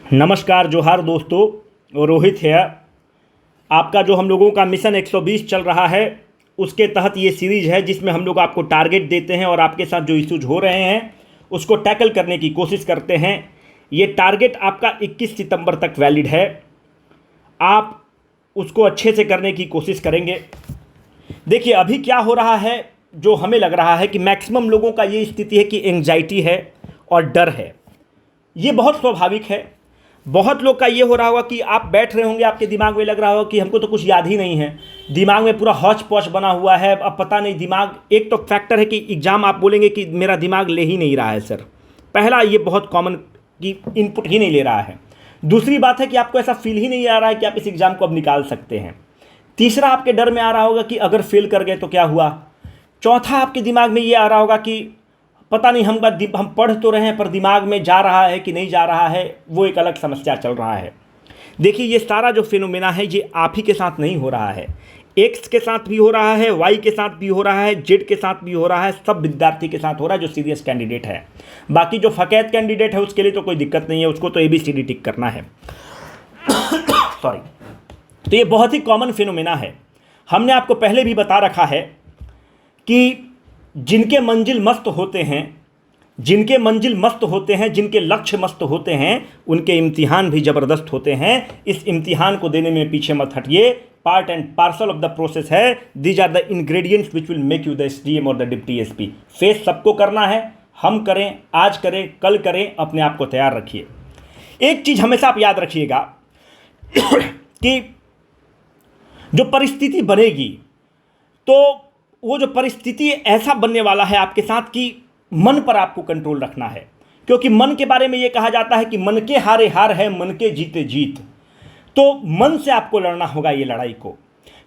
नमस्कार जोहार दोस्तों, रोहित है। आपका जो हम लोगों का मिशन 120 चल रहा है उसके तहत ये सीरीज़ है जिसमें हम लोग आपको टारगेट देते हैं और आपके साथ जो इश्यूज हो रहे हैं उसको टैकल करने की कोशिश करते हैं। ये टारगेट आपका 21 सितंबर तक वैलिड है। आप उसको अच्छे से करने की कोशिश करेंगे। देखिए अभी क्या हो रहा है, जो हमें लग रहा है कि मैक्सिमम लोगों का ये स्थिति है कि एंग्जाइटी है और डर है। ये बहुत स्वाभाविक है। बहुत लोग का ये हो रहा होगा कि आप बैठ रहे होंगे, आपके दिमाग में लग रहा होगा कि हमको तो कुछ याद ही नहीं है, दिमाग में पूरा हौच पौच बना हुआ है। अब पता नहीं दिमाग, एक तो फैक्टर है कि एग्ज़ाम आप बोलेंगे कि मेरा दिमाग ले ही नहीं रहा है सर। पहला ये बहुत कॉमन कि इनपुट ही नहीं ले रहा है। दूसरी बात है कि आपको ऐसा फील ही नहीं आ रहा है कि आप इस एग्ज़ाम को अब निकाल सकते हैं। तीसरा आपके डर में आ रहा होगा कि अगर फेल कर गए तो क्या हुआ। चौथा आपके दिमाग में ये आ रहा होगा कि पता नहीं हम पढ़ तो रहे हैं पर दिमाग में जा रहा है कि नहीं जा रहा है, वो एक अलग समस्या चल रहा है। देखिए ये सारा जो फिनोमेना है ये आप ही के साथ नहीं हो रहा है, एक्स के साथ भी हो रहा है, वाई के साथ भी हो रहा है, जेड के साथ भी हो रहा है, सब विद्यार्थी के साथ हो रहा है जो सीरियस कैंडिडेट है। बाकी जो फकैत कैंडिडेट है उसके लिए तो कोई दिक्कत नहीं है, उसको तो ABCD टिक करना है। सॉरी। तो ये बहुत ही कॉमन फिनोमेना है। हमने आपको पहले भी बता रखा है कि जिनके मंजिल मस्त होते हैं, जिनके मंजिल मस्त होते हैं, जिनके लक्ष्य मस्त होते हैं, उनके इम्तिहान भी ज़बरदस्त होते हैं। इस इम्तिहान को देने में पीछे मत हटिए, part and parcel of the process है। These are the ingredients which will make you the SDM और द डिप्टी SP। फेस सबको करना है, हम करें, आज करें, कल करें, अपने आप को तैयार रखिए। एक चीज़ हमेशा आप याद रखिएगा कि जो परिस्थिति बनेगी तो वो जो परिस्थिति ऐसा बनने वाला है आपके साथ कि मन पर आपको कंट्रोल रखना है। क्योंकि मन के बारे में ये कहा जाता है कि मन के हारे हार है, मन के जीते जीत। तो मन से आपको लड़ना होगा ये लड़ाई को।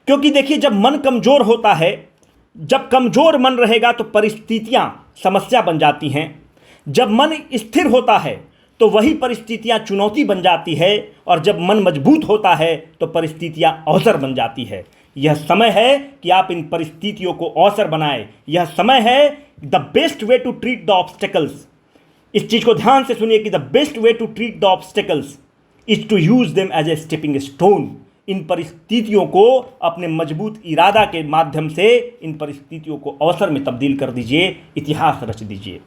क्योंकि देखिए जब मन कमज़ोर होता है, जब कमज़ोर मन रहेगा तो परिस्थितियाँ समस्या बन जाती हैं। जब मन स्थिर होता है तो वही परिस्थितियाँ चुनौती बन जाती है, और जब मन मजबूत होता है तो परिस्थितियाँ अवसर बन जाती है। यह समय है कि आप इन परिस्थितियों को अवसर बनाएं। यह समय है the best way to treat the obstacles. इस चीज़ को ध्यान से सुनिए कि the best way to treat the obstacles is to use them as a stepping stone. इन परिस्थितियों को अपने मजबूत इरादा के माध्यम से इन परिस्थितियों को अवसर में तब्दील कर दीजिए, इतिहास रच दीजिए।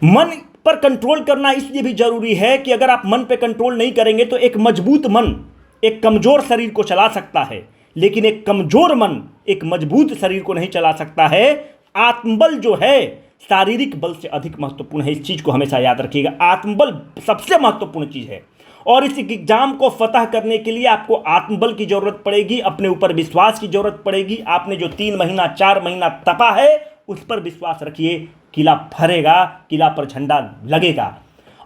मन पर कंट्रोल करना इसलिए भी जरूरी है कि अगर आप मन पे कंट्रोल नहीं करेंगे तो एक मजबूत मन एक कमजोर शरीर को चला सकता है, लेकिन एक कमजोर मन एक मजबूत शरीर को नहीं चला सकता है। आत्मबल जो है शारीरिक बल से अधिक महत्वपूर्ण है। इस चीज को हमेशा याद रखिएगा, आत्मबल सबसे महत्वपूर्ण चीज है। और इस एग्जाम को फतह करने के लिए आपको आत्मबल की जरूरत पड़ेगी, अपने ऊपर विश्वास की जरूरत पड़ेगी। आपने जो 3 महीना 4 महीना तपा है उस पर विश्वास रखिए, किला भरेगा, किला पर झंडा लगेगा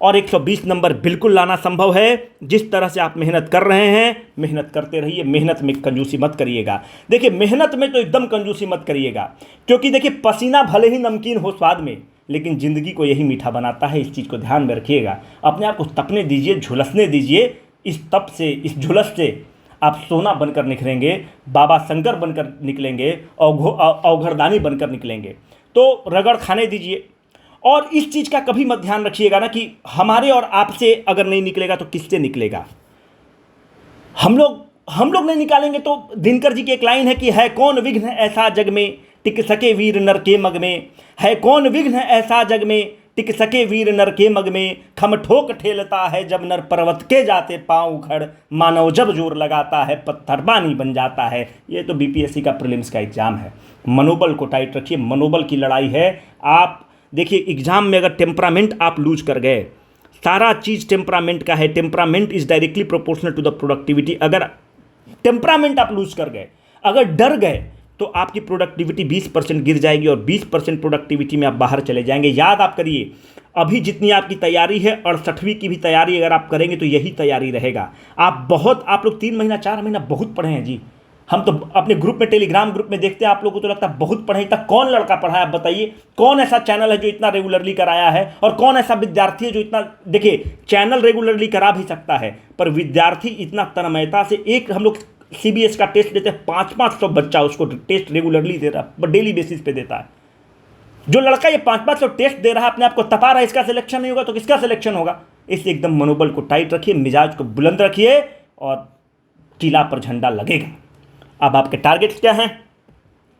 और 120 नंबर बिल्कुल लाना संभव है। जिस तरह से आप मेहनत कर रहे हैं, मेहनत करते रहिए, मेहनत में कंजूसी मत करिएगा। देखिए मेहनत में तो एकदम कंजूसी मत करिएगा, क्योंकि देखिए पसीना भले ही नमकीन हो स्वाद में, लेकिन ज़िंदगी को यही मीठा बनाता है। इस चीज़ को ध्यान में रखिएगा। अपने आप को तपने दीजिए, झुलसने दीजिए। इस तप से, इस झुलस से आप सोना बनकर निखरेंगे, बाबा शंकर बनकर निकलेंगे, अवघरदानी बनकर निकलेंगे। तो रगड़ खाने दीजिए। और इस चीज़ का कभी मत ध्यान रखिएगा ना कि हमारे और आपसे अगर नहीं निकलेगा तो किससे निकलेगा। हम लोग नहीं निकालेंगे तो दिनकर जी की एक लाइन है कि है कौन विघ्न ऐसा जग में टिक सके वीर नर के मग में। है कौन विघ्न ऐसा जग में टिक सके वीर नर के मग में। खम ठोक ठेलता है जब नर पर्वत के जाते पाँव उखड़। मानव जब जोर लगाता है पत्थर पानी बन जाता है। ये तो BPSC का प्रीलिम्स का एग्जाम है। मनोबल को टाइट रखिए, मनोबल की लड़ाई है। आप देखिए एग्जाम में अगर टेम्परामेंट आप लूज कर गए, सारा चीज़ टेम्परामेंट का है। Temperament is directly proportional to the productivity. अगर टेम्परामेंट आप लूज कर गए, अगर डर गए, तो आपकी प्रोडक्टिविटी 20% गिर जाएगी और 20% प्रोडक्टिविटी में आप बाहर चले जाएंगे। याद आप करिए, अभी जितनी आपकी तैयारी है 68वीं की भी तैयारी अगर आप करेंगे तो यही तैयारी रहेगा। आप लोग 3 महीना 4 महीना बहुत पढ़े हैं जी। हम तो अपने ग्रुप में, टेलीग्राम ग्रुप में देखते हैं, आप लोगों को तो लगता है बहुत पढ़े। तक कौन लड़का पढ़ा है आप बताइए? कौन ऐसा चैनल है जो इतना रेगुलरली कराया है? और कौन ऐसा विद्यार्थी है जो इतना, देखिए चैनल रेगुलरली करा भी सकता है पर विद्यार्थी इतना तन्मयता से, एक हम लोग CBS का टेस्ट देते हैं, 500-500 बच्चा उसको टेस्ट रेगुलरली दे रहा है, डेली बेसिस पे देता है। जो लड़का ये 500-500 टेस्ट दे रहा है, अपने आप को तपा रहा है, इसका सिलेक्शन नहीं होगा तो किसका सिलेक्शन होगा? इसलिए एकदम मनोबल को टाइट रखिए, मिजाज को बुलंद रखिए और किला पर झंडा लगेगा। अब आपके टारगेट्स क्या हैं?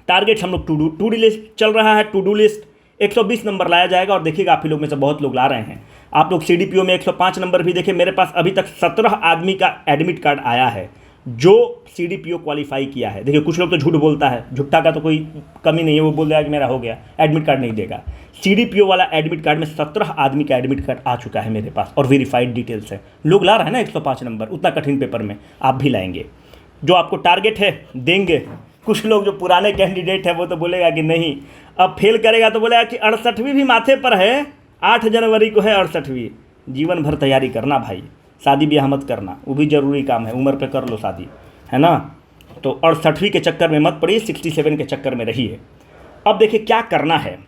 टारगेट्स हम लोग टू डू लिस्ट चल रहा है, टू डू लिस्ट 120 नंबर लाया जाएगा और देखिएगा आप ही लोग में से बहुत लोग ला रहे हैं। आप लोग CDPO में 105 नंबर भी देखें, मेरे पास अभी तक 17 आदमी का एडमिट कार्ड आया है जो CDPO क्वालिफाई किया है। देखिए कुछ लोग तो झूठ बोलता है, झुट्टा का तो कोई कमी नहीं है, वो बोल देगा कि मेरा हो गया, एडमिट कार्ड नहीं देगा। CDPO वाला एडमिट कार्ड में 17 आदमी का एडमिट कार्ड आ चुका है मेरे पास और वेरीफाइड डिटेल्स है। लोग ला रहे हैं ना 105 नंबर, उतना कठिन पेपर में आप भी लाएंगे। जो आपको टारगेट है देंगे। कुछ लोग जो पुराने कैंडिडेट हैं वो तो बोलेगा कि नहीं, अब फेल करेगा तो बोलेगा कि 68वीं भी माथे पर है, 8 जनवरी को है 68वीं। जीवन भर तैयारी करना भाई, शादी ब्याह मत करना, वो भी ज़रूरी काम है, उम्र पे कर लो शादी, है ना। तो 68वीं के चक्कर में मत पड़िए, 67 के चक्कर में रहिए। अब देखिए क्या करना है।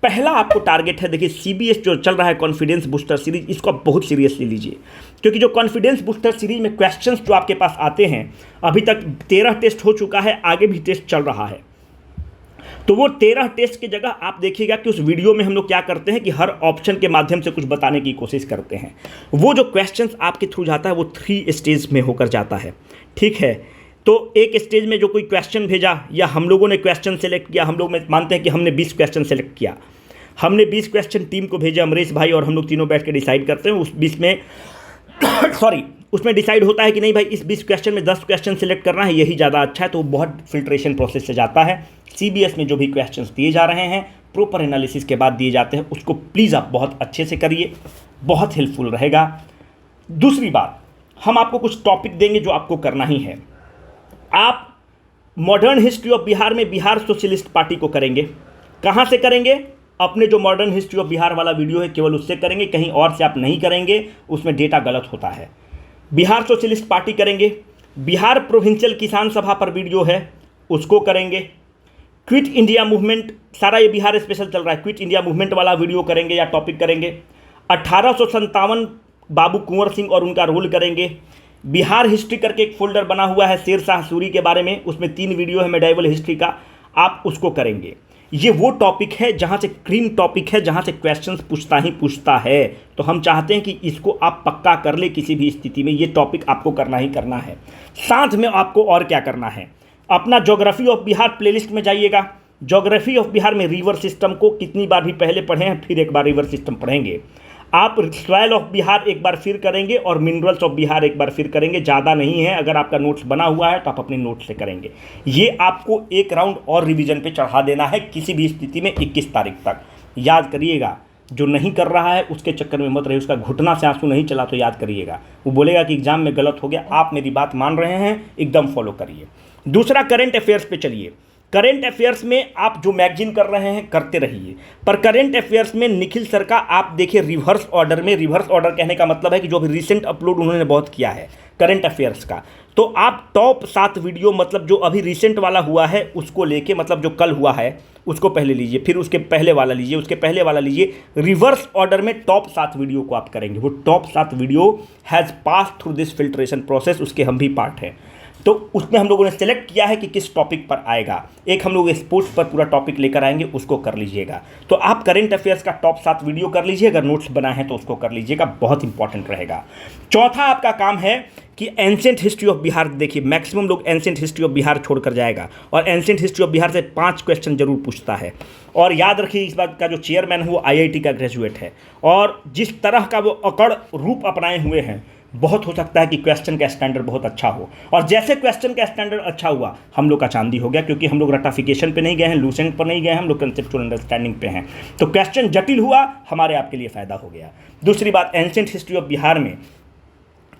पहला आपको टारगेट है, देखिए CBS जो चल रहा है कॉन्फिडेंस बूस्टर सीरीज, इसको आप बहुत सीरियसली लीजिए, क्योंकि जो कॉन्फिडेंस बूस्टर सीरीज में क्वेश्चंस जो आपके पास आते हैं, अभी तक 13 टेस्ट हो चुका है, आगे भी टेस्ट चल रहा है। तो वो 13 टेस्ट की जगह आप देखिएगा कि उस वीडियो में हम लोग क्या करते हैं कि हर ऑप्शन के माध्यम से कुछ बताने की कोशिश करते हैं। वो जो क्वेश्चंस आपके थ्रू जाता है वो 3 स्टेज में होकर जाता है, ठीक है। तो एक स्टेज में जो कोई क्वेश्चन भेजा या हम लोगों ने क्वेश्चन सेलेक्ट किया, हम लोग में मानते हैं कि हमने 20 क्वेश्चन सेलेक्ट किया, हमने 20 क्वेश्चन टीम को भेजे, अमरीश भाई और हम लोग तीनों बैठ के डिसाइड करते हैं उस 20 में उसमें डिसाइड होता है कि नहीं भाई इस 20 क्वेश्चन में 10 क्वेश्चन सेलेक्ट करना है, यही ज़्यादा अच्छा है। तो बहुत फिल्ट्रेशन प्रोसेस से जाता है। CBS में जो भी क्वेश्चंस दिए जा रहे हैं प्रॉपर एनालिसिस के बाद दिए जाते हैं, उसको प्लीज़ आप बहुत अच्छे से करिए, बहुत हेल्पफुल रहेगा। दूसरी बात, हम आपको कुछ टॉपिक देंगे जो आपको करना ही है। आप मॉडर्न हिस्ट्री ऑफ बिहार में बिहार सोशलिस्ट पार्टी को करेंगे। कहाँ से करेंगे? अपने जो मॉडर्न हिस्ट्री ऑफ बिहार वाला वीडियो है केवल उससे करेंगे, कहीं और से आप नहीं करेंगे, उसमें डेटा गलत होता है। बिहार सोशलिस्ट पार्टी करेंगे। बिहार प्रोविंशियल किसान सभा पर वीडियो है, उसको करेंगे। क्विट इंडिया मूवमेंट, सारा ये बिहार स्पेशल चल रहा है, क्विट इंडिया मूवमेंट वाला वीडियो करेंगे या टॉपिक करेंगे। 1857 बाबू कुंवर सिंह और उनका रोल करेंगे। बिहार हिस्ट्री करके एक फोल्डर बना हुआ है शेर शाह सूरी के बारे में, उसमें 3 वीडियो है मेडाइवल हिस्ट्री का, आप उसको करेंगे। ये वो टॉपिक है जहाँ से क्रीम टॉपिक है, जहाँ से क्वेश्चंस पूछता ही पूछता है। तो हम चाहते हैं कि इसको आप पक्का कर ले किसी भी स्थिति में, ये टॉपिक आपको करना ही करना है। साथ में आपको और क्या करना है, अपना ज्योग्राफी ऑफ बिहार प्लेलिस्ट में जाइएगा। ज्योग्राफी ऑफ बिहार में रिवर सिस्टम को कितनी बार भी पहले पढ़े हैं, फिर एक बार रिवर सिस्टम पढ़ेंगे। आप सॉइल ऑफ बिहार एक बार फिर करेंगे और मिनरल्स ऑफ बिहार एक बार फिर करेंगे। ज़्यादा नहीं है, अगर आपका नोट्स बना हुआ है तो आप अपने नोट्स से करेंगे। ये आपको एक राउंड और रिवीजन पे चढ़ा देना है किसी भी स्थिति में 21 तारीख तक। याद करिएगा, जो नहीं कर रहा है उसके चक्कर में मत रहिए, उसका घुटना से आंसू नहीं चला तो याद करिएगा, वो बोलेगा कि एग्जाम में गलत हो गया। आप मेरी बात मान रहे हैं, एकदम फॉलो करिए। दूसरा, करंट अफेयर्स पे चलिए। करंट अफेयर्स में आप जो मैगजीन कर रहे हैं करते रहिए, पर करंट अफेयर्स में निखिल सर का आप देखिए रिवर्स ऑर्डर में। रिवर्स ऑर्डर कहने का मतलब है कि जो अभी रिसेंट अपलोड उन्होंने बहुत किया है करंट अफेयर्स का, तो आप टॉप 7 वीडियो, मतलब जो अभी रिसेंट वाला हुआ है उसको लेके, मतलब जो कल हुआ है उसको पहले लीजिए, फिर उसके पहले वाला लीजिए, उसके पहले वाला लीजिए। रिवर्स ऑर्डर में टॉप 7 वीडियो को आप करेंगे। वो top 7 video has pass through this filtration process, उसके हम भी पार्ट हैं। तो उसमें हम लोगों ने सेलेक्ट किया है कि किस टॉपिक पर आएगा। एक हम लोग स्पोर्ट्स पर पूरा टॉपिक लेकर आएंगे, उसको कर लीजिएगा। तो आप करंट अफेयर्स का टॉप 7 वीडियो कर लीजिए, अगर नोट्स बनाए हैं तो उसको कर लीजिएगा, बहुत इंपॉर्टेंट रहेगा। चौथा आपका काम है कि एंशिएंट हिस्ट्री ऑफ बिहार देखिए। मैक्सिमम लोग एंशिएंट हिस्ट्री ऑफ बिहार छोड़कर जाएगा और एंशिएंट हिस्ट्री ऑफ बिहार से 5 क्वेश्चन जरूर पूछता है। और याद रखिए इस बात का, जो चेयरमैन है वो IIT का ग्रेजुएट है और जिस तरह का वो अकड़ रूप अपनाए हुए हैं, बहुत हो सकता है कि क्वेश्चन का स्टैंडर्ड बहुत अच्छा हो। और जैसे क्वेश्चन का स्टैंडर्ड अच्छा हुआ, हम लोग का चांदी हो गया, क्योंकि हम लोग रटाफिकेशन पे नहीं गए हैं, लूसेंट पर नहीं गए हैं, हम लोग कंसेप्चुअल अंडरस्टैंडिंग पे हैं। तो क्वेश्चन जटिल हुआ, हमारे आपके लिए फ़ायदा हो गया। दूसरी बात, एंशिएंट हिस्ट्री ऑफ बिहार में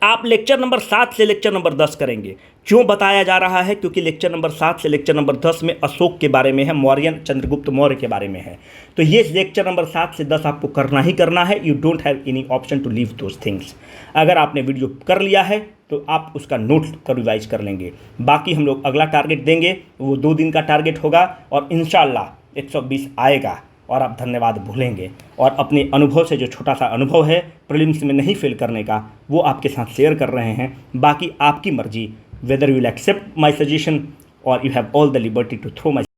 आप लेक्चर नंबर 7 से लेक्चर नंबर 10 करेंगे। क्यों बताया जा रहा है? क्योंकि लेक्चर नंबर 7 से लेक्चर नंबर 10 में अशोक के बारे में है, मौर्यन चंद्रगुप्त मौर्य के बारे में है। तो ये लेक्चर नंबर 7 से 10 आपको करना ही करना है। You don't have any option to leave those things. अगर आपने वीडियो कर लिया है तो आप उसका नोट कर रिवाइज कर लेंगे। बाकी हम लोग अगला टारगेट देंगे, वो 2 दिन का टारगेट होगा और इंशाल्लाह 120 आएगा और आप धन्यवाद भूलेंगे। और अपने अनुभव से, जो छोटा सा अनुभव है प्रीलिम्स में नहीं फेल करने का, वो आपके साथ शेयर कर रहे हैं। बाकी आपकी मर्जी, whether you will accept my suggestion और you have all the liberty to throw my